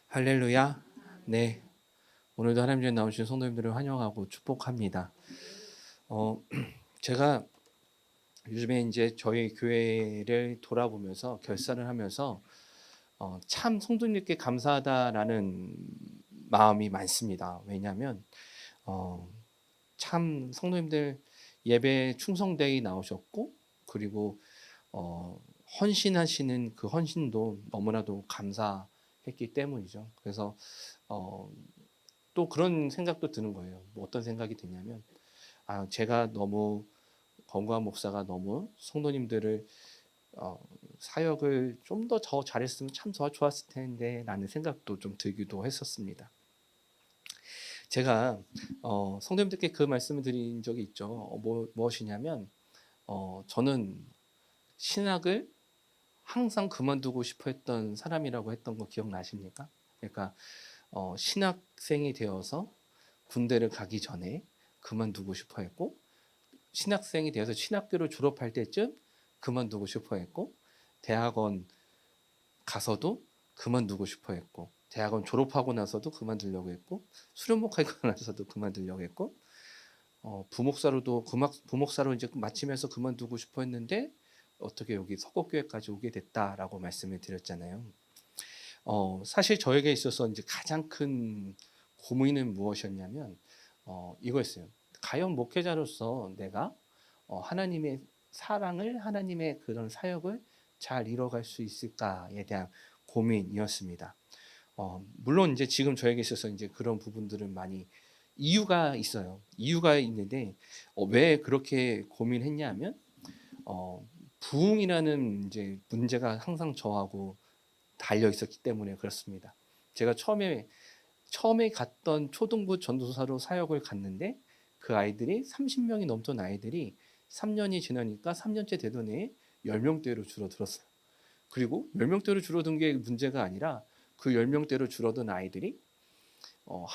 할렐루야. 네. 오늘도 하나님 전에 나오신 성도님들을 환영하고 축복합니다. 제가 요즘에 이제 저희 교회를 돌아보면서 결산을 하면서 참 성도님께 감사하다라는 마음이 많습니다. 왜냐하면 어, 참 성도님들 예배 충성되이 나오셨고, 그리고 헌신하시는 그 헌신도 너무나도 감사했기 때문이죠. 그래서 어, 또 그런 생각도 드는 거예요. 뭐 어떤 생각이 드냐면, 제가 너무 건강한 목사가 너무 성도님들을 어, 사역을 좀 더 잘했으면 참 더 좋았을 텐데라는 생각도 좀 들기도 했었습니다. 제가 성도님들께 그 말씀을 드린 적이 있죠. 무엇이냐면, 저는 신학을 항상 그만두고 싶어 했던 사람이라고 했던 거 기억나십니까? 그러니까 신학생이 되어서 군대를 가기 전에 그만두고 싶어 했고, 신학생이 되어서 신학교를 졸업할 때쯤 그만두고 싶어 했고, 대학원 가서도 그만두고 싶어 했고, 대학원 졸업하고 나서도 그만두려고 했고, 수련목하고 나서도 그만두려고 했고, 부목사로 이제 마치면서 그만두고 싶어 했는데 어떻게 여기 서곡교회까지 오게 됐다라고 말씀을 드렸잖아요. 사실 저에게 있어서 이제 가장 큰 고민은 무엇이었냐면, 이거였어요. 과연 목회자로서 내가 하나님의 사랑을, 하나님의 그런 사역을 잘 이뤄갈 수 있을까에 대한 고민이었습니다. 물론 이제 지금 저에게 있어서 이제 그런 부분들은 많이 이유가 있어요. 이유가 있는데, 왜 그렇게 고민했냐면, 어, 부흥이라는 이제 문제가 항상 저하고 달려 있었기 때문에 그렇습니다. 제가 처음에 갔던 초등부 전도사로 사역을 갔는데, 그 아이들이 30명이 넘던 아이들이 3년이 지나니까 3년째 되던 해에 10명대로 줄어들었어요. 그리고 10명대로 줄어든 게 문제가 아니라 그 10명대로 줄어든 아이들이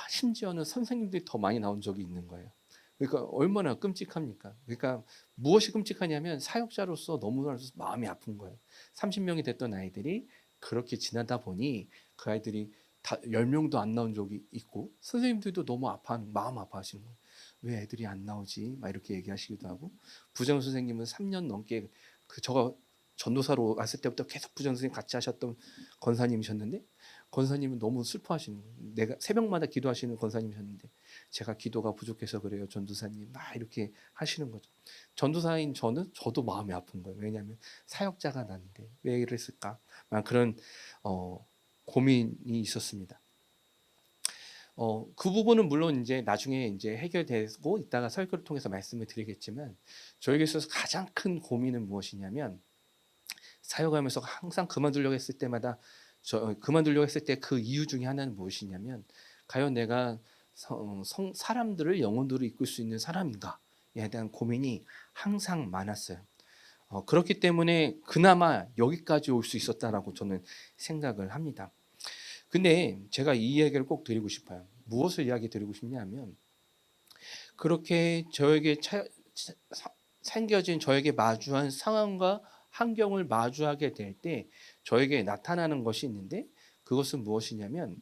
심지어는 선생님들이 더 많이 나온 적이 있는 거예요. 그러니까 얼마나 끔찍합니까? 그러니까 무엇이 끔찍하냐면, 사역자로서 너무나 마음이 아픈 거예요. 30명이 됐던 아이들이 그렇게 지나다 보니 그 아이들이 다 10명도 안 나온 적이 있고, 선생님들도 너무 마음 아파하시는 거예요. 왜 애들이 안 나오지? 막 이렇게 얘기하시기도 하고, 부장 선생님은 3년 넘게 저가 전도사로 왔을 때부터 계속 부장 선생님 같이 하셨던 권사님이셨는데, 권사님은 너무 슬퍼하시는 거예요. 내가 새벽마다 기도하시는 권사님이셨는데, 제가 기도가 부족해서 그래요, 전도사님. 막 이렇게 하시는 거죠. 전도사인 저도 마음이 아픈 거예요. 왜냐하면 사역자가 나는데 왜 이랬을까? 막 그런 고민이 있었습니다. 그 부분은 물론 이제 나중에 이제 해결되고 이따가 설교를 통해서 말씀을 드리겠지만, 저에게 있어서 가장 큰 고민은 무엇이냐면, 사역하면서 항상 그만두려고 했을 때마다 그만두려고 했을 때 그 이유 중에 하나는 무엇이냐면, 과연 내가 사람들을 영혼으로 이끌 수 있는 사람인가에 대한 고민이 항상 많았어요. 그렇기 때문에 그나마 여기까지 올 수 있었다라고 저는 생각을 합니다. 근데 제가 이 이야기를 꼭 드리고 싶어요. 무엇을 이야기 드리고 싶냐면, 그렇게 생겨진 저에게 마주한 상황과 환경을 마주하게 될 때 저에게 나타나는 것이 있는데, 그것은 무엇이냐면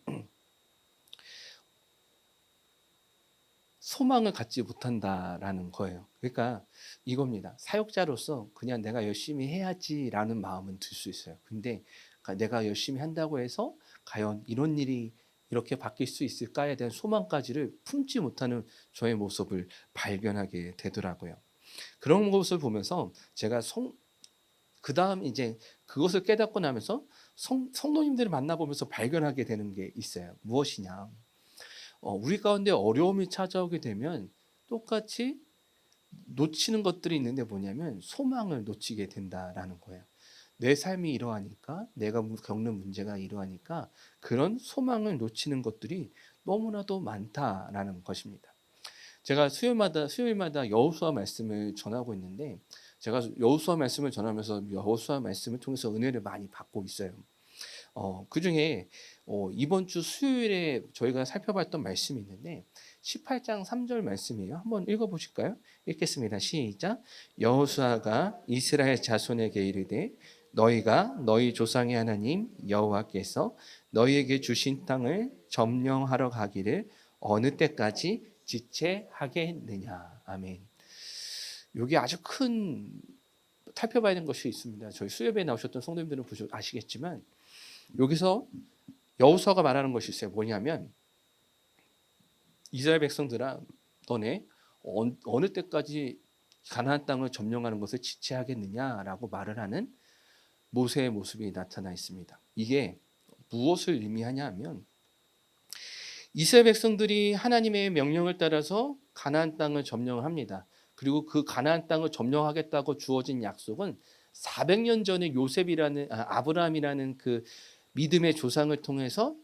소망을 갖지 못한다라는 거예요. 그러니까 이겁니다. 사역자로서 그냥 내가 열심히 해야지라는 마음은 들 수 있어요. 근데 내가 열심히 한다고 해서 과연 이런 일이 이렇게 바뀔 수 있을까에 대한 소망까지를 품지 못하는 저의 모습을 발견하게 되더라고요. 그런 것을 보면서 제가 그 다음 이제 그것을 깨닫고 나면서 성도님들을 만나보면서 발견하게 되는 게 있어요. 무엇이냐? 우리 가운데 어려움이 찾아오게 되면 똑같이 놓치는 것들이 있는데, 뭐냐면 소망을 놓치게 된다라는 거예요. 내 삶이 이러하니까, 내가 겪는 문제가 이러하니까 그런 소망을 놓치는 것들이 너무나도 많다라는 것입니다. 제가 수요일마다 여호수아 말씀을 전하고 있는데, 제가 여호수아 말씀을 전하면서 여호수아 말씀을 통해서 은혜를 많이 받고 있어요. 그 중에 이번 주 수요일에 저희가 살펴봤던 말씀이 있는데, 18장 3절 말씀이에요. 한번 읽어보실까요? 읽겠습니다. 시작. 여호수아가 이스라엘 자손에게 이르되 너희가 너희 조상의 하나님 여호와께서 너희에게 주신 땅을 점령하러 가기를 어느 때까지 지체하겠느냐. 아멘. 여기 아주 큰 살펴봐야 되는 것이 있습니다. 저희 수협에 나오셨던 성도님들은 아시겠지만 여기서 여호수아가 말하는 것이 있어요. 뭐냐면 이스라엘 백성들아 너네 어느 때까지 가나안 땅을 점령하는 것을 지체하겠느냐라고 말을 하는 모세의 모습이 나타나 있습니다. 이게 무엇을 의미하냐 하면 이스라엘 백성들이 하나님의 명령을 따라서 가나안 땅을 점령합니다. 그리고 그 가나안 땅을 점령하겠다고 주어진 약속은 400년 전에 아브라함이라는 그 믿음의 조상을 통해서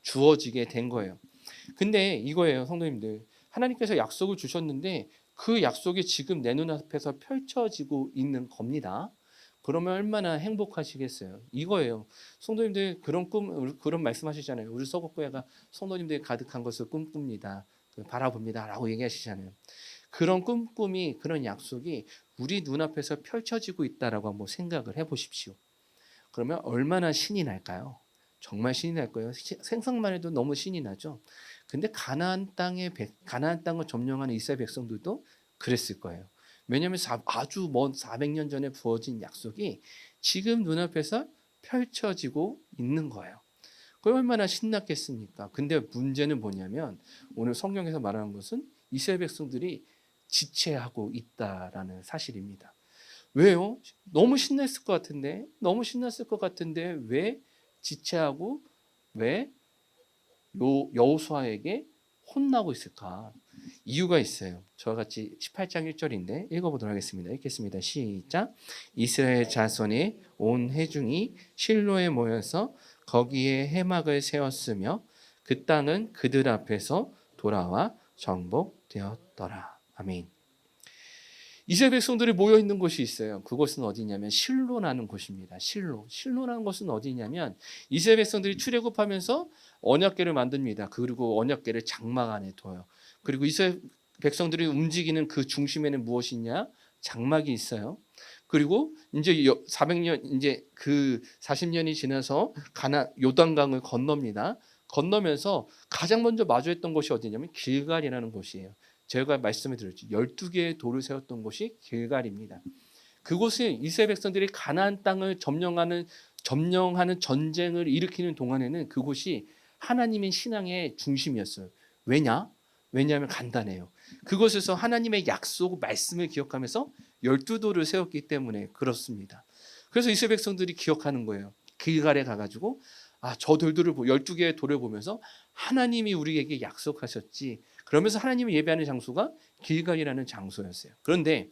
주어지게 된 거예요. 근데 이거예요, 성도님들. 하나님께서 약속을 주셨는데 그 약속이 지금 내 눈앞에서 펼쳐지고 있는 겁니다. 그러면 얼마나 행복하시겠어요. 이거예요. 성도님들 그런 말씀하시잖아요. 우리 서곡교회가 성도님들이 가득한 것을 꿈꿉니다. 바라봅니다. 라고 얘기하시잖아요. 그런 꿈꿈이 그런 약속이 우리 눈앞에서 펼쳐지고 있다라고 한번 생각을 해보십시오. 그러면 얼마나 신이 날까요? 정말 신이 날 거예요. 생각만 해도 너무 신이 나죠. 근데 가나안 땅을 점령하는 이스라엘 백성들도 그랬을 거예요. 왜냐하면 아주 먼 400년 전에 부어진 약속이 지금 눈앞에서 펼쳐지고 있는 거예요. 그 얼마나 신났겠습니까? 근데 문제는 뭐냐면 오늘 성경에서 말하는 것은 이스라엘 백성들이 지체하고 있다라는 사실입니다. 왜요? 너무 신났을 것 같은데 왜 지체하고 왜 여호수아에게 혼나고 있을까? 이유가 있어요. 저와 같이 18장 1절인데 읽어보도록 하겠습니다. 읽겠습니다. 시작. 이스라엘 자손의 온 회중이 실로에 모여서 거기에 회막을 세웠으며 그 땅은 그들 앞에서 돌아와 정복되었더라. 아멘. 이스라엘 백성들이 모여 있는 곳이 있어요. 그곳은 어디냐면 실로라는 곳입니다. 실로라는 곳은 어디냐면 이스라엘 백성들이 출애굽하면서 언약궤를 만듭니다. 그리고 언약궤를 장막 안에 둬요. 그리고 이스라엘 백성들이 움직이는 그 중심에는 무엇이냐? 장막이 있어요. 그리고 이제 400년 이제 그 40년이 지나서 요단강을 건넙니다. 건너면서 가장 먼저 마주했던 곳이 어디냐면 길갈이라는 곳이에요. 제가 말씀을 드렸죠. 12개의 돌을 세웠던 곳이 길갈입니다. 그곳에 이스라엘 백성들이 가나안 땅을 점령하는 전쟁을 일으키는 동안에는 그곳이 하나님의 신앙의 중심이었어요. 왜냐하면 간단해요. 그곳에서 하나님의 약속 말씀을 기억하면서 12돌을 세웠기 때문에 그렇습니다. 그래서 이스라엘 백성들이 기억하는 거예요. 길갈에 가가지고 저 12개의 돌을 보면서 하나님이 우리에게 약속하셨지. 그러면서 하나님을 예배하는 장소가 길갈이라는 장소였어요. 그런데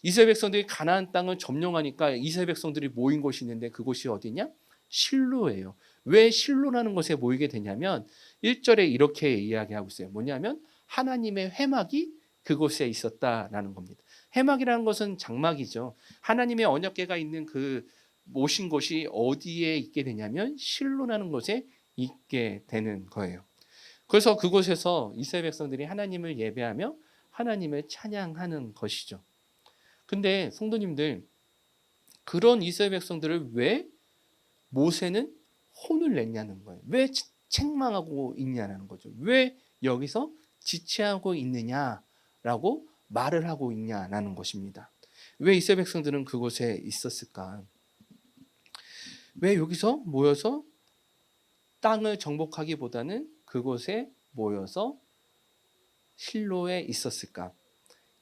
이스라엘 백성들이 가나안 땅을 점령하니까 이스라엘 백성들이 모인 곳이 있는데 그곳이 어디냐? 실로예요. 왜 실로라는 곳에 모이게 되냐면 1절에 이렇게 이야기하고 있어요. 뭐냐면 하나님의 회막이 그곳에 있었다라는 겁니다. 회막이라는 것은 장막이죠. 하나님의 언약궤가 있는 그 모신 곳이 어디에 있게 되냐면 실로라는 곳에 있게 되는 거예요. 그래서 그곳에서 이스라엘 백성들이 하나님을 예배하며 하나님을 찬양하는 것이죠. 근데 성도님들, 그런 이스라엘 백성들을 왜 모세는 혼을 냈냐는 거예요. 왜 책망하고 있냐는 거죠. 왜 여기서 지체하고 있느냐라고 말을 하고 있냐라는 것입니다. 왜 이스라엘 백성들은 그곳에 있었을까? 왜 여기서 모여서 땅을 정복하기보다는 그곳에 모여서 실로에 있었을까?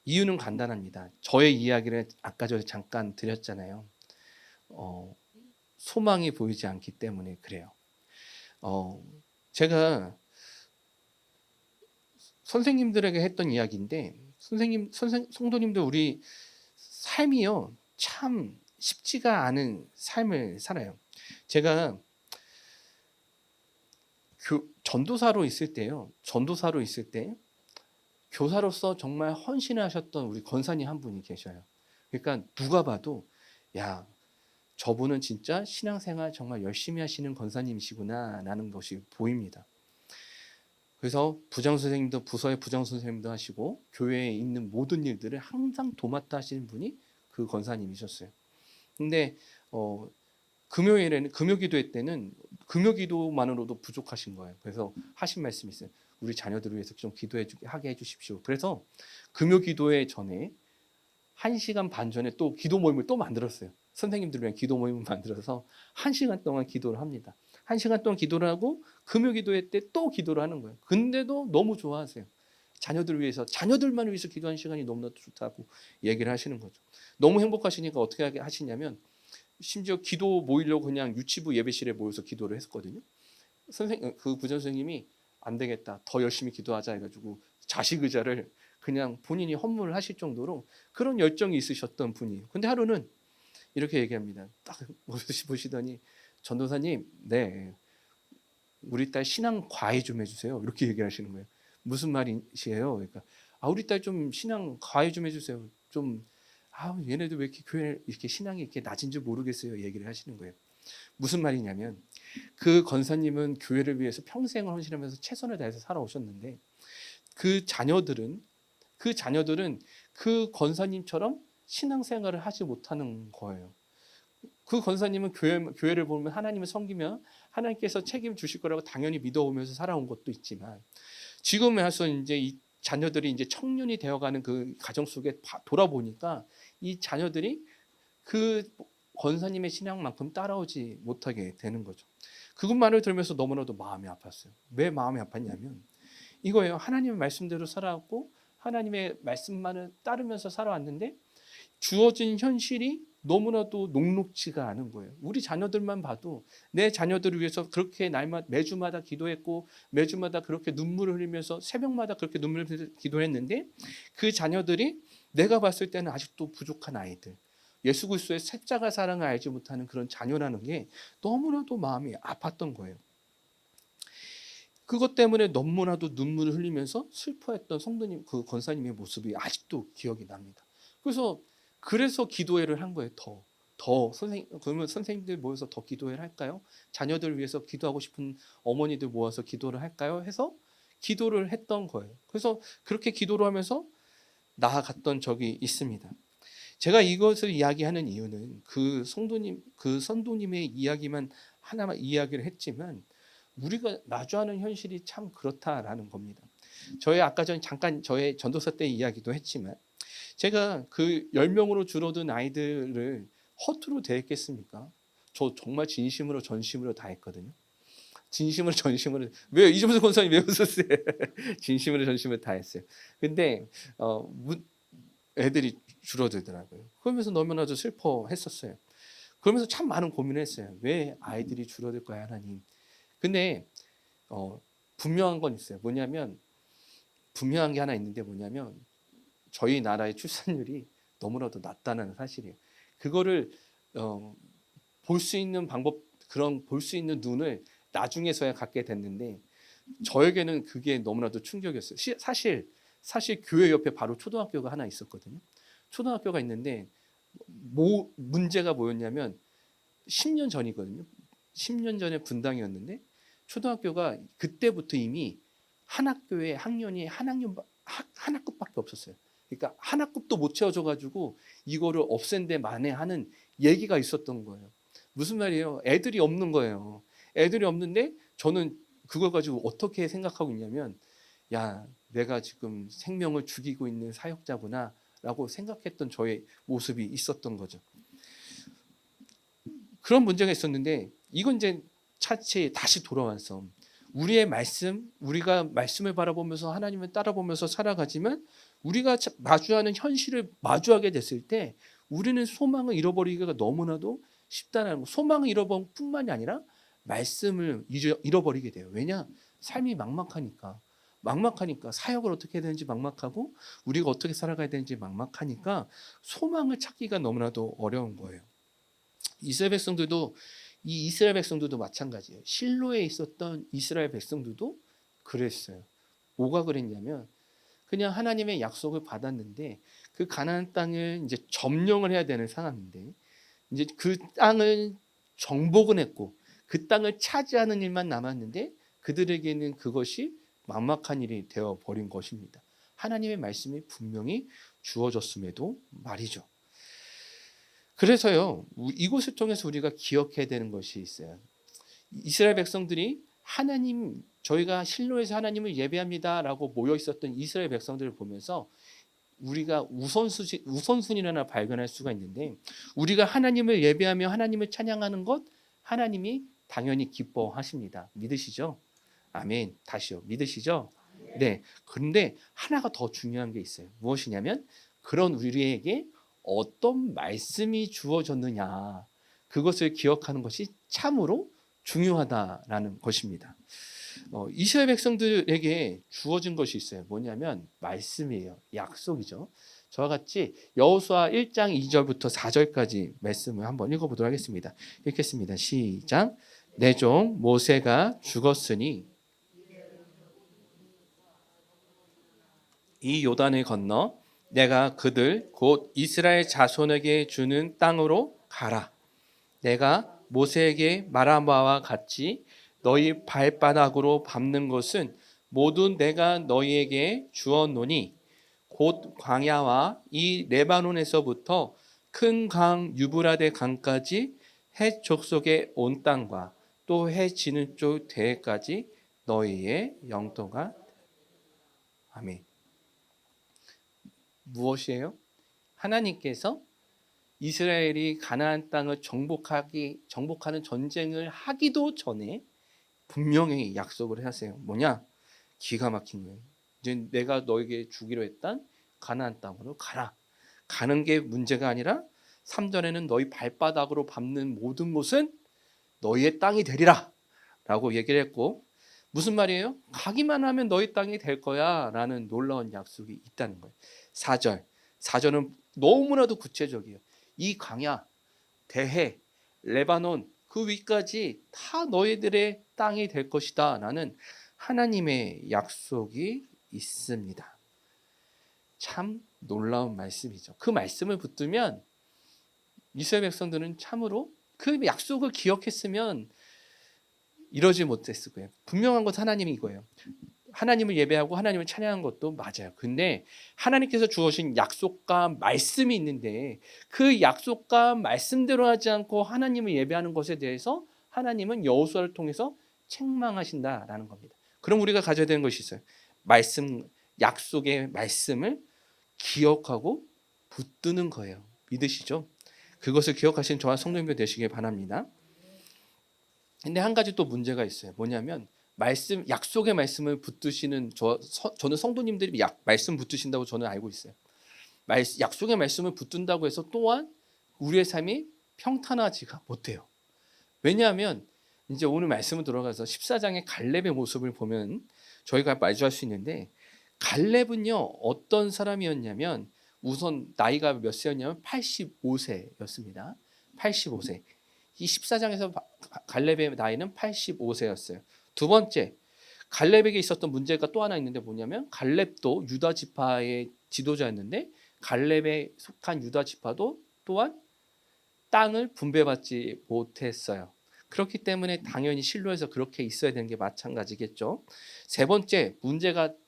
이유는 간단합니다. 저의 이야기를 아까 전에 잠깐 드렸잖아요. 소망이 보이지 않기 때문에 그래요. 제가 선생님들에게 했던 이야기인데 성도님들 우리 삶이요 참 쉽지가 않은 삶을 살아요. 제가 전도사로 있을 때 교사로서 정말 헌신하셨던 우리 권사님 한 분이 계셔요. 그러니까 누가 봐도 야 저분은 진짜 신앙생활 정말 열심히 하시는 권사님이시구나라는 것이 보입니다. 그래서 부서의 부장 선생님도 하시고 교회에 있는 모든 일들을 항상 도맡아 하시는 분이 그 권사님이셨어요. 근데 금요일에는 금요기도회 때는 금요기도만으로도 부족하신 거예요. 그래서 하신 말씀이 있어요. 우리 자녀들을 위해서 좀 하게 해주십시오. 그래서 금요기도회 전에 1시간 반 전에 또 기도 모임을 또 만들었어요. 선생님들을 위한 기도 모임을 만들어서 1시간 동안 기도를 합니다. 1시간 동안 기도를 하고 금요기도회 때 또 기도를 하는 거예요. 근데도 너무 좋아하세요. 자녀들을 위해서, 자녀들만 위해서 기도하는 시간이 너무나도 좋다고 얘기를 하시는 거죠. 너무 행복하시니까 어떻게 하시냐면 심지어 기도 모이려고 그냥 유치부 예배실에 모여서 기도를 했었거든요. 그 부전 선생님이 안 되겠다, 더 열심히 기도하자 해가지고 자식 의자를 그냥 본인이 헌물을 하실 정도로 그런 열정이 있으셨던 분이에요. 근데 하루는 이렇게 얘기합니다. 딱 보시더니 전도사님, 네, 우리 딸 신앙 과외 좀 해주세요. 이렇게 얘기하시는 거예요. 무슨 말이시에요? 그러니까 우리 딸 좀 신앙 과외 좀 해주세요. 좀 얘네들 왜 이렇게 교회 이렇게 신앙이 이렇게 낮은지 모르겠어요. 얘기를 하시는 거예요. 무슨 말이냐면 그 권사님은 교회를 위해서 평생을 헌신하면서 최선을 다해서 살아오셨는데 그 자녀들은 그 권사님처럼 신앙생활을 하지 못하는 거예요. 그 권사님은 교회를 보면 하나님을 섬기며 하나님께서 책임 주실 거라고 당연히 믿어오면서 살아온 것도 있지만 지금에 와서 이제 이 자녀들이 이제 청년이 되어가는 그 가정 속에 돌아보니까 이 자녀들이 그 권사님의 신앙만큼 따라오지 못하게 되는 거죠. 그것만을 들으면서 너무나도 마음이 아팠어요. 왜 마음이 아팠냐면 이거예요. 하나님의 말씀대로 살아왔고 하나님의 말씀만을 따르면서 살아왔는데 주어진 현실이 너무나도 녹록지가 않은 거예요. 우리 자녀들만 봐도 내 자녀들을 위해서 그렇게 매주마다 기도했고 매주마다 그렇게 눈물을 흘리면서 새벽마다 그렇게 눈물을 흘리면서 기도했는데 그 자녀들이 내가 봤을 때는 아직도 부족한 아이들, 예수 그리스도의 십자가 사랑을 알지 못하는 그런 자녀라는 게 너무나도 마음이 아팠던 거예요. 그것 때문에 너무나도 눈물을 흘리면서 슬퍼했던 성도님, 그 권사님의 모습이 아직도 기억이 납니다. 그래서 기도회를 한 거예요. 그러면 선생님들 모여서 더 기도회를 할까요? 자녀들을 위해서 기도하고 싶은 어머니들 모아서 기도를 할까요? 해서 기도를 했던 거예요. 그래서 그렇게 기도를 하면서 나아갔던 적이 있습니다. 제가 이것을 이야기하는 이유는 그 선도님의 이야기만 하나만 이야기를 했지만 우리가 마주하는 현실이 참 그렇다라는 겁니다. 아까 전 잠깐 저의 전도서 때 이야기도 했지만 제가 그 10명으로 줄어든 아이들을 허투루 대했겠습니까? 저 정말 진심으로 전심으로 다 했거든요. 진심으로 전심으로. 왜 이점수 권사님 왜 웃었어요? 진심으로 전심으로 다 했어요. 근데 애들이 줄어들더라고요. 그러면서 너무나도 슬퍼했었어요. 그러면서 참 많은 고민을 했어요. 왜 아이들이 줄어들 거야 하나님. 근데 분명한 건 있어요. 분명한 게 하나 있는데 뭐냐면 저희 나라의 출산율이 너무나도 낮다는 사실이에요. 그거를 볼 수 있는 방법, 그런 볼 수 있는 눈을 나중에서야 갖게 됐는데 저에게는 그게 너무나도 충격이었어요. 사실 교회 옆에 바로 초등학교가 하나 있었거든요. 초등학교가 있는데 문제가 뭐였냐면 10년 전이거든요. 10년 전에 분당이었는데 초등학교가 그때부터 이미 한 학교에 학년이 한 학급밖에 없었어요. 그러니까 한 학급도 못 채워줘가지고 이거를 없앤데 만회하는 얘기가 있었던 거예요. 무슨 말이에요? 애들이 없는 거예요. 애들이 없는데 저는 그걸 가지고 어떻게 생각하고 있냐면 야, 내가 지금 생명을 죽이고 있는 사역자구나 라고 생각했던 저의 모습이 있었던 거죠. 그런 문제가 있었는데 이건 이제 차체 다시 돌아와서 우리가 말씀을 바라보면서 하나님을 따라보면서 살아가지만 우리가 마주하는 현실을 마주하게 됐을 때 우리는 소망을 잃어버리기가 너무나도 쉽다는 거. 소망을 잃어버릴 뿐만이 아니라 말씀을 잃어버리게 돼요. 왜냐? 삶이 막막하니까 사역을 어떻게 해야 되는지 막막하고 우리가 어떻게 살아가야 되는지 막막하니까 소망을 찾기가 너무나도 어려운 거예요. 이스라엘 백성들도 마찬가지예요. 실로에 있었던 이스라엘 백성들도 그랬어요. 뭐가 그랬냐면 그냥 하나님의 약속을 받았는데 그 가나안 땅을 이제 점령을 해야 되는 상황인데 이제 그 땅을 정복은 했고 그 땅을 차지하는 일만 남았는데 그들에게는 그것이 막막한 일이 되어 버린 것입니다. 하나님의 말씀이 분명히 주어졌음에도 말이죠. 그래서요, 이곳을 통해서 우리가 기억해야 되는 것이 있어요. 이스라엘 백성들이 하나님, 저희가 실로에서 하나님을 예배합니다라고 모여 있었던 이스라엘 백성들을 보면서 우리가 우선순위를 하나 발견할 수가 있는데, 우리가 하나님을 예배하며 하나님을 찬양하는 것, 하나님이 당연히 기뻐하십니다. 믿으시죠? 아멘. 다시요. 믿으시죠? 네. 그런데 하나가 더 중요한 게 있어요. 무엇이냐면, 그런 우리에게 어떤 말씀이 주어졌느냐, 그것을 기억하는 것이 참으로 중요하다라는 것입니다. 이스라엘 백성들에게 주어진 것이 있어요. 뭐냐면 말씀이에요. 약속이죠. 저와 같이 여호수아 1장 2절부터 4절까지 말씀을 한번 읽어보도록 하겠습니다. 읽겠습니다. 시작. 내 종 모세가 죽었으니 이 요단을 건너 내가 그들 곧 이스라엘 자손에게 주는 땅으로 가라. 내가 모세에게 말한 바와 같이 너희 발바닥으로 밟는 것은 모두 내가 너희에게 주었노니 곧 광야와 이 레바논에서부터 큰 강 유브라데 강까지 해 족속의 온 땅과 또 해 지는 쪽 대해까지 너희의 영토가. 아멘. 무엇이에요? 하나님께서 이스라엘이 가나안 땅을 정복하는 전쟁을 하기도 전에 분명히 약속을 하세요. 뭐냐? 기가 막힌 거예요. 이제 내가 너에게 주기로 했던 가나안 땅으로 가라. 가는 게 문제가 아니라 3절에는 너희 발바닥으로 밟는 모든 곳은 너희의 땅이 되리라 라고 얘기를 했고, 무슨 말이에요? 가기만 하면 너희 땅이 될 거야 라는 놀라운 약속이 있다는 거예요. 4절은 너무나도 구체적이에요. 이 광야, 대해, 레바논 그 위까지 다 너희들의 땅이 될 것이다 라는 하나님의 약속이 있습니다. 참 놀라운 말씀이죠. 그 말씀을 붙들면 이스라엘 백성들은 참으로 그 약속을 기억했으면 이러지 못했을 거예요. 분명한 것 하나님이 이거예요. 하나님을 예배하고 하나님을 찬양한 것도 맞아요. 근데 하나님께서 주어진 약속과 말씀이 있는데 그 약속과 말씀대로 하지 않고 하나님을 예배하는 것에 대해서 하나님은 여호수아를 통해서 책망하신다라는 겁니다. 그럼 우리가 가져야 되는 것이 있어요. 말씀, 약속의 말씀을 기억하고 붙드는 거예요. 믿으시죠? 그것을 기억하시는 저와 성도님들 되시길 바랍니다. 근데 한 가지 또 문제가 있어요. 뭐냐면 약속의 말씀을 붙드시는 저는 성도님들이 말씀 붙드신다고 저는 알고 있어요. 약속의 말씀을 붙든다고 해서 또한 우리의 삶이 평탄하지가 못해요. 왜냐하면 이제 오늘 말씀을 들어가서 14장의 갈렙의 모습을 보면 저희가 마주할 수 있는데, 갈렙은요 어떤 사람이었냐면 우선 나이가 몇 세였냐면 85세였습니다. 85세. 이 14장에서 갈렙의 나이는 85세였어요. 두 번째, 갈렙에게 있었던 문제가 또 하나 있는데 뭐냐면 갈렙도 유다 지파의 지도자였는데 갈렙에 속한 유다 지파도 또한 땅을 분배받지 못했어요. 그렇기 때문에 당연히 실로에서 그렇게 있어야 되는 게 마찬가지겠죠. 세 번째,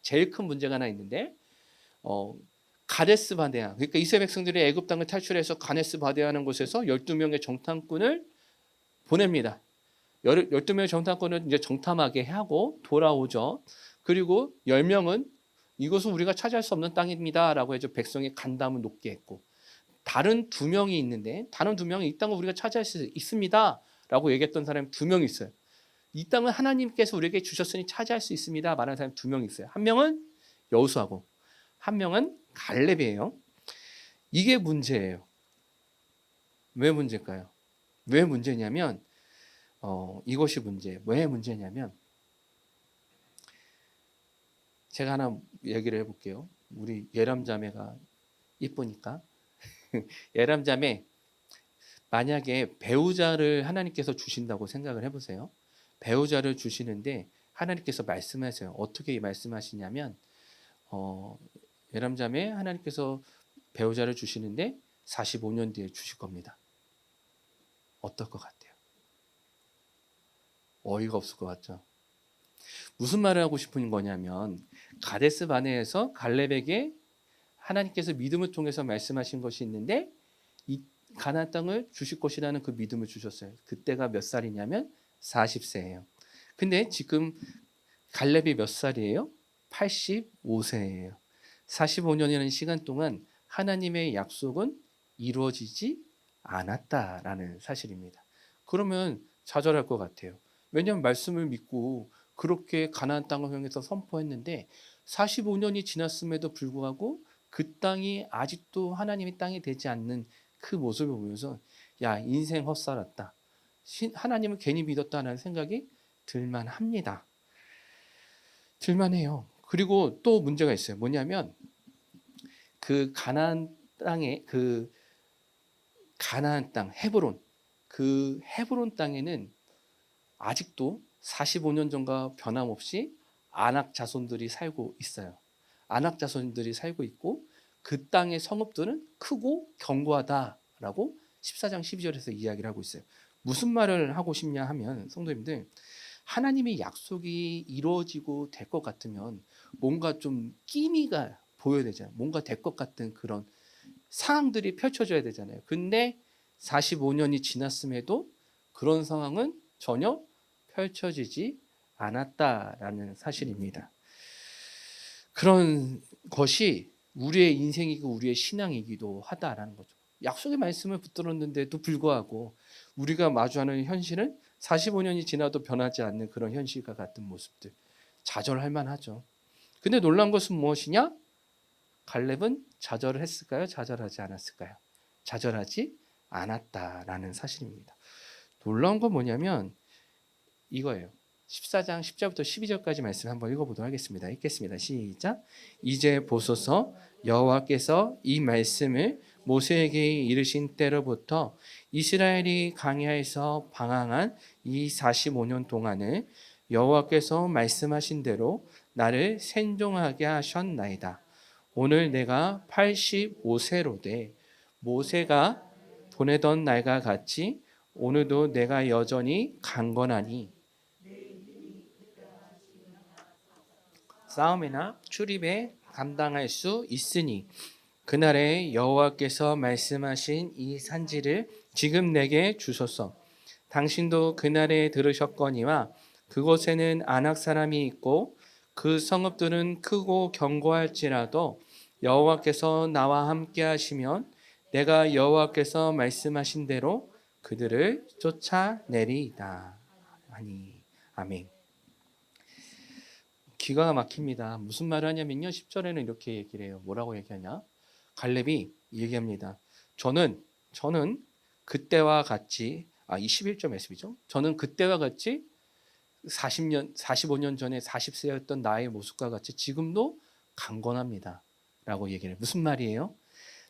제일 큰 문제가 하나 있는데 가데스 바네아, 그러니까 이스라엘 백성들이 애굽 땅을 탈출해서 가데스 바네아라는 곳에서 12명의 정탐꾼을 보냅니다. 12명의 정탐꾼을 이제 정탐하게 하고 돌아오죠. 그리고 10명은 이것은 우리가 차지할 수 없는 땅입니다라고 해서 백성의 간담을 높게 했고, 다른 2명이 있는데 다른 2명은 이 땅을 우리가 차지할 수 있습니다라고 얘기했던 사람이 2명 있어요. 이 땅은 하나님께서 우리에게 주셨으니 차지할 수 있습니다 말하는 사람이 2명 있어요. 한 명은 여호수아고 한 명은 갈렙이에요. 이게 문제예요. 왜 문제일까요? 왜 문제냐면 이것이 문제예요. 왜 문제냐면 제가 하나 얘기를 해볼게요. 우리 예람자매가 이쁘니까 예람자매, 만약에 배우자를 하나님께서 주신다고 생각을 해보세요. 배우자를 주시는데 하나님께서 말씀하세요. 어떻게 말씀하시냐면 예람자매, 하나님께서 배우자를 주시는데 45년 뒤에 주실 겁니다. 어떨 것 같아요? 어이가 없을 것 같죠? 무슨 말을 하고 싶은 거냐면 가데스 바네에서 갈렙에게 하나님께서 믿음을 통해서 말씀하신 것이 있는데 가나안 땅을 주실 것이라는 그 믿음을 주셨어요. 그때가 몇 살이냐면 40세예요. 근데 지금 갈렙이 몇 살이에요? 85세예요. 45년이라는 시간 동안 하나님의 약속은 이루어지지 않았다라는 사실입니다. 그러면 좌절할 것 같아요. 왜냐하면 말씀을 믿고 그렇게 가나안 땅을 향해서 선포했는데 45년이 지났음에도 불구하고 그 땅이 아직도 하나님의 땅이 되지 않는 그 모습을 보면서 야, 인생 헛살았다. 하나님을 괜히 믿었다는 생각이 들만합니다. 들만해요. 그리고 또 문제가 있어요. 뭐냐면 그 가나안 땅 헤브론, 그 헤브론 땅에는 아직도 45년 전과 변함없이 아낙 자손들이 살고 있어요. 아낙 자손들이 살고 있고 그 땅의 성읍들은 크고 견고하다라고 14장 12절에서 이야기를 하고 있어요. 무슨 말을 하고 싶냐 하면 성도님들, 하나님의 약속이 이루어지고 될 것 같으면 뭔가 좀 끼미가 보여야 되잖아요. 뭔가 될 것 같은 그런 상황들이 펼쳐져야 되잖아요. 근데 45년이 지났음에도 그런 상황은 전혀 펼쳐지지 않았다라는 사실입니다. 그런 것이 우리의 인생이고 우리의 신앙이기도 하다라는 거죠. 약속의 말씀을 붙들었는데도 불구하고 우리가 마주하는 현실은 45년이 지나도 변하지 않는 그런 현실과 같은 모습들, 좌절할 만하죠. 근데 놀라운 것은 무엇이냐? 갈렙은 좌절을 했을까요? 좌절하지 않았을까요? 좌절하지 않았다라는 사실입니다. 놀라운 건 뭐냐면 이거예요. 14장 10절부터 12절까지 말씀 한번 읽어보도록 하겠습니다. 읽겠습니다. 시작. 이제 보소서, 여호와께서 이 말씀을 모세에게 이르신 때로부터 이스라엘이 광야에서 방황한 이 45년 동안을 여호와께서 말씀하신 대로 나를 생존하게 하셨나이다. 오늘 내가 85세로되 모세가 보내던 날과 같이 오늘도 내가 여전히 강건하니 싸움이나 출입에 감당할 수 있으니 그날에 여호와께서 말씀하신 이 산지를 지금 내게 주소서. 당신도 그날에 들으셨거니와 그곳에는 아낙 사람이 있고 그 성읍들은 크고 견고할지라도 여호와께서 나와 함께 하시면 내가 여호와께서 말씀하신 대로 그들을 쫓아내리이다. 아니, 아멘. 기가 막힙니다. 무슨 말을 하냐면요. 10절에는 이렇게 얘기를 해요. 뭐라고 얘기하냐? 갈렙이 얘기합니다. 저는 그때와 같이 이 11절 말씀이죠. 저는 그때와 같이 45년 전에 40세였던 나의 모습과 같이 지금도 강건합니다. 라고 얘기를 해요. 무슨 말이에요?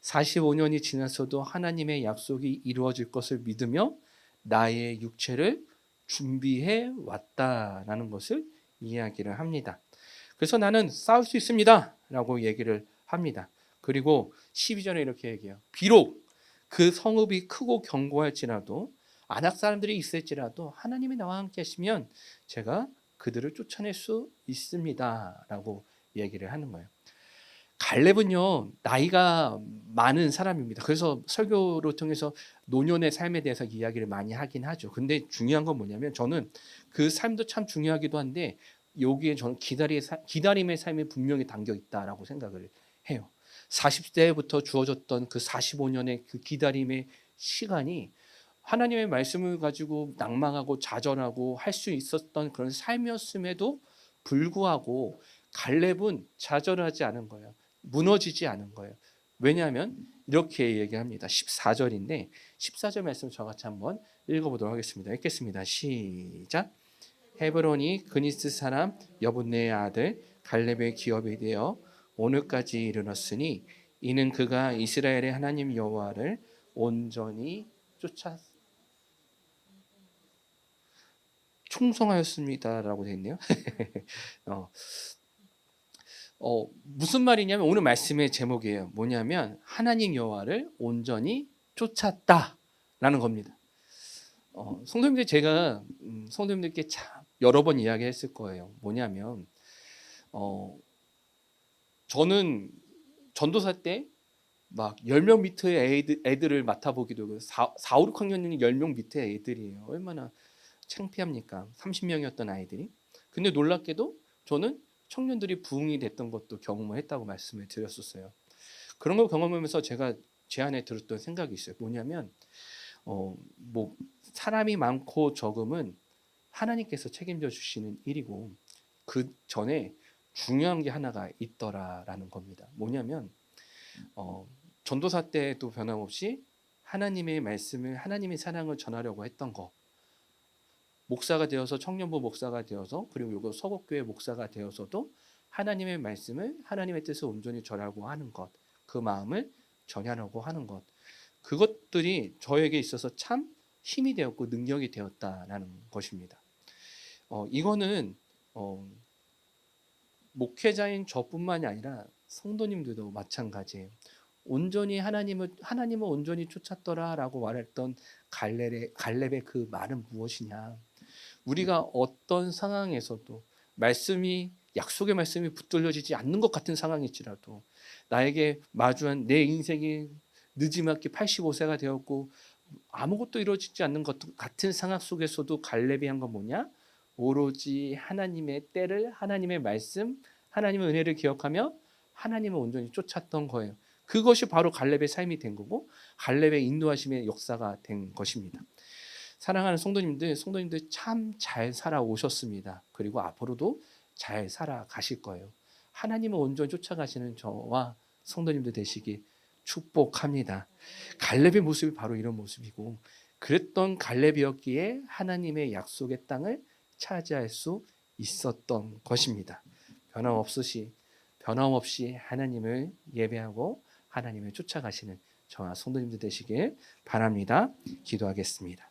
45년이 지났어도 하나님의 약속이 이루어질 것을 믿으며 나의 육체를 준비해 왔다라는 것을 이야기를 합니다. 그래서 나는 싸울 수 있습니다. 라고 얘기를 합니다. 그리고 12절에 이렇게 얘기해요. 비록 그 성읍이 크고 견고할지라도 아낙 사람들이 있을지라도 하나님이 나와 함께 하시면 제가 그들을 쫓아낼 수 있습니다. 라고 얘기를 하는 거예요. 갈렙은요, 나이가 많은 사람입니다. 그래서 설교를 통해서 노년의 삶에 대해서 이야기를 많이 하긴 하죠. 근데 중요한 건 뭐냐면 저는 그 삶도 참 중요하기도 한데 여기에 저는 기다림의 삶이 분명히 담겨 있다라고 생각을 해요. 40대부터 주어졌던 그 45년의 그 기다림의 시간이 하나님의 말씀을 가지고 낭망하고 좌절하고 할 수 있었던 그런 삶이었음에도 불구하고 갈렙은 좌절하지 않은 거예요. 무너지지 않은 거예요. 왜냐하면 이렇게 얘기합니다. 14절인데 14절 말씀 저같이 한번 읽어보도록 하겠습니다. 읽겠습니다. 시작. 헤브론이 그니스 사람 여분네의 아들 갈렙의 기업이 되어 오늘까지 이르렀으니 이는 그가 이스라엘의 하나님 여호와를 온전히 쫓아 충성하였습니다라고 되어 있네요. 무슨 말이냐면 오늘 말씀의 제목이에요. 뭐냐면 하나님 여호와를 온전히 쫓았다라는 겁니다. 성도님들 제가 성도님들께 참 여러 번 이야기했을 거예요. 뭐냐면 저는 전도사 때 막 10명 밑의 애들을 맡아보기도 하고 4, 5, 6학년이 10명 밑의 애들이에요. 얼마나 창피합니까? 30명이었던 아이들이. 근데 놀랍게도 저는 청년들이 부흥이 됐던 것도 경험을 했다고 말씀을 드렸었어요. 그런 걸 경험하면서 제가 제 안에 들었던 생각이 있어요. 뭐냐면 뭐 사람이 많고 적음은 하나님께서 책임져 주시는 일이고 그 전에 중요한 게 하나가 있더라라는 겁니다. 뭐냐면 전도사 때도 변함없이 하나님의 말씀을 하나님의 사랑을 전하려고 했던 거 목사가 되어서 청년부 목사가 되어서 그리고 요거 서곡교회 목사가 되어서도 하나님의 말씀을 하나님의 뜻을 온전히 전하고 하는 것 그 마음을 전하려고 하는 것 그것들이 저에게 있어서 참 힘이 되었고 능력이 되었다라는 것입니다. 이거는 목회자인 저뿐만이 아니라 성도님들도 마찬가지예요. 온전히 하나님을 온전히 쫓았더라라고 말했던 갈렙의 그 말은 무엇이냐? 우리가 어떤 상황에서도 약속의 말씀이 붙들려지지 않는 것 같은 상황일지라도 나에게 마주한 내 인생이 늦지막히 85세가 되었고 아무것도 이루어지지 않는 것 같은 상황 속에서도 갈렙이 한 건 뭐냐? 오로지 하나님의 때를 하나님의 말씀, 하나님의 은혜를 기억하며 하나님을 온전히 쫓았던 거예요. 그것이 바로 갈렙의 삶이 된 거고 갈렙의 인도하심의 역사가 된 것입니다. 사랑하는 성도님들 참 잘 살아오셨습니다. 그리고 앞으로도 잘 살아가실 거예요. 하나님을 온전히 쫓아가시는 저와 성도님들 되시기 축복합니다. 갈렙의 모습이 바로 이런 모습이고 그랬던 갈렙이었기에 하나님의 약속의 땅을 차지할 수 있었던 것입니다. 변함없이 하나님을 예배하고 하나님을 쫓아가시는 저와 성도님들 되시길 바랍니다. 기도하겠습니다.